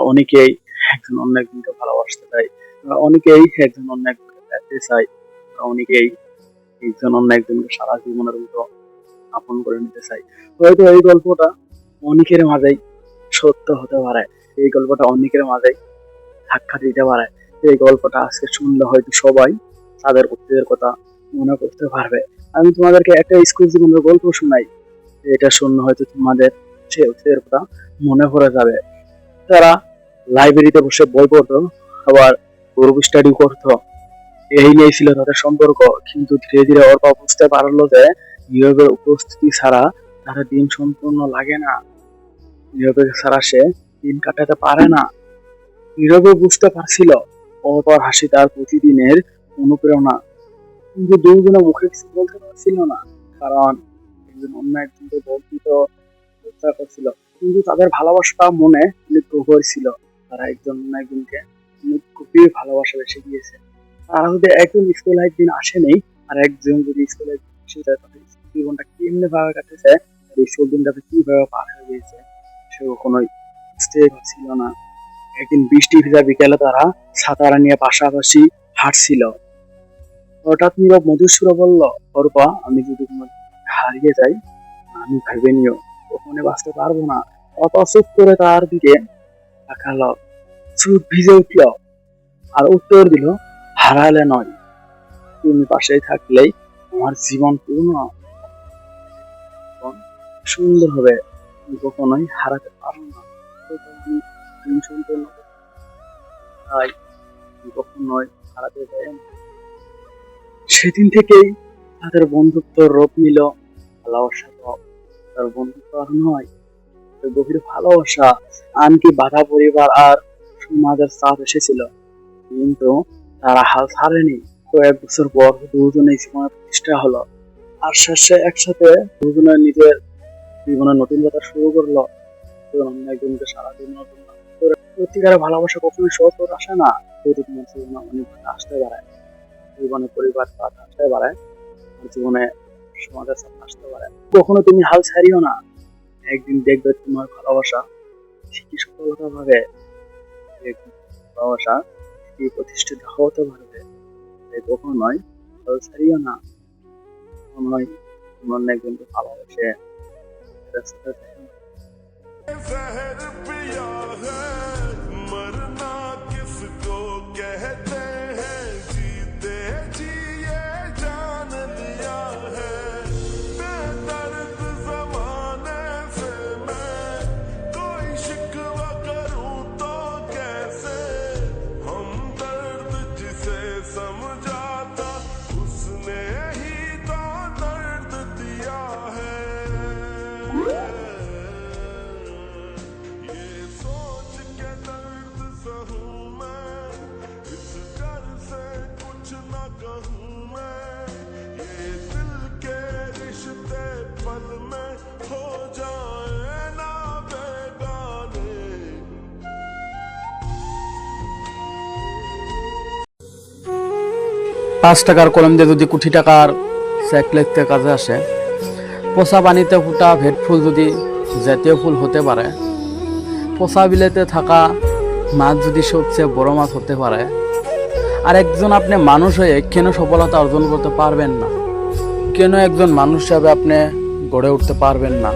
অনেকেই একজন অন্য একজনকে ভালোবাসতে চায়, অনেকেই একজন অন্য একজনকে পেতে চায়, অনেকেই একজন অন্য একজনকে সারা জীবনের মতো আপন করে নিতে চায়। হয়তো এই গল্পটা অনেকের মাঝেই সত্য হতে পারে, এই গল্পটা অনেকের মাঝেই সাক্ষাৎ দিতে পারে। এই গল্পটা আজকে শুনলে হয়তো সবাই তাদের অতীতের কথা মনে করতে পারবে। আমি তোমাদেরকে একটা স্কুল জীবনের গল্প শোনাই, এটা শুনলে হয়তো তোমাদের সে অতীতের কথা মনে পড়ে যাবে। তারা লাইব্রেরিতে বসে বই পড়তো, আবার গ্রুপ স্টাডি করতো, এই নিয়ে ছিল তাদের সম্পর্ক। কিন্তু ধীরে ধীরে অর্পা বুঝতে পারলো যে নীরবের উপস্থিতি ছাড়া তার দিন সম্পূর্ণ লাগে না, নীরবের ছাড়া সে দিন কাটাতে পারে না। নীরবে বুঝতে পারছিল অর্পার হাসি তার প্রতিদিনের অনুপ্রেরণা, কিন্তু দুজনে মুখে কিছু বলতে পারছিল না, কারণ একজন অন্য একজনকে বলতে তো চেষ্টা করছিল, কিন্তু তাদের ভালোবাসাটা মনে অনেক গভীর ছিল। তারা একজন অন্য একজনকে অনেক গভীর ভালোবাসা বেসে গিয়েছে। তারা যদি একজন স্কুল একদিন আসেনি, আর একজন যদি স্কুলে এসে যায়, তাদের স্কুল জীবনটা কেমনে ভাবে কাটেছে, স্কুল দিনটাতে কিভাবে পার হয়ে গিয়েছে সে কখনোই বুঝতে পারছিল না। একদিন বৃষ্টি ভেজা বিকেলে তারা ছাতারা নিয়ে পাশাপাশি হাঁটছিল। হঠাৎ নীরব মধুর সুরে বলল, অর্পা, আমি যদি তোমার হারিয়ে যাই, আমি ভেবে নিও কখনো বাঁচতে পারবো না। অর্পা চুপ করে তার দিকে তাকালো, চোখ ভিজে উঠল, আর উত্তর দিল, হারালে নয়, তুমি পাশেই থাকলেই আমার জীবন পূর্ণ সুন্দর হবে। তুমি কখনোই হারাতে পারো না, তুমি সম্পূর্ণ তাই তুমি কখনোই হারাতে পারো না। সেদিন থেকেই তাদের বন্ধুত্ব রূপ নিল ভালোবাসা। তার বন্ধুত্ব আর নয়, গভীর ভালোবাসা। আনকি বাধা পরিবার আর সমাজের চাপ এসেছিল, কিন্তু তারা হাল ছাড়েনি। কয়েক বছর পর দুজনেই জীবনে প্রতিষ্ঠা হলো, আর শেষে একসাথে দুজনে নিজের জীবনে নতুন কথা শুরু করলো। একজনকে সারা জীবনের জন্য। সত্যিকারের ভালোবাসা কখনোই সহজ করে আসে না, যদি তোমার জীবনে অনেক বাধা আসতে পারে, জীবনে পরিবার বাধা আসতে পারে, জীবনে সমাজের চাপ আসতে পারে, কখনো তুমি হাল ছাড়িও না। একদিন দেখবে তোমার ভালোবাসা ঠিকই সফলতা পাবে, ভালোবাসা ঠিকই প্রতিষ্ঠিত হতে পারবে। কখনোই হাল ছাড়িও না, কখনোই তোমার একজনকে ভালোবাসে जहर पिया है, मरना किसको कहते हैं, जीते जी ये जान लिया है, बेदर्द जमाने से मैं कोई शिकवा करूं तो कैसे, हम दर्द जिसे समझा था उसने ही तो दर्द दिया है। पल में हो जाए ना बेगाने। 5 টাকার কলম দিয়ে যদি কোটি টাকার চেক লিখতে কাজে আসে, পচা পানিতে ফুটা ভেট ফুল যদি জাতীয় ফুল হতে পারে, পচা বিলেতে থাকা মাছ যদি সবচেয়ে বড় মাছ হতে পারে, আর একজন আপনি মানুষ হয়ে কেন সফলতা অর্জন করতে পারবেন না, কেন একজন মানুষ হিসাবে আপনি গড়ে উঠতে পারবেন না?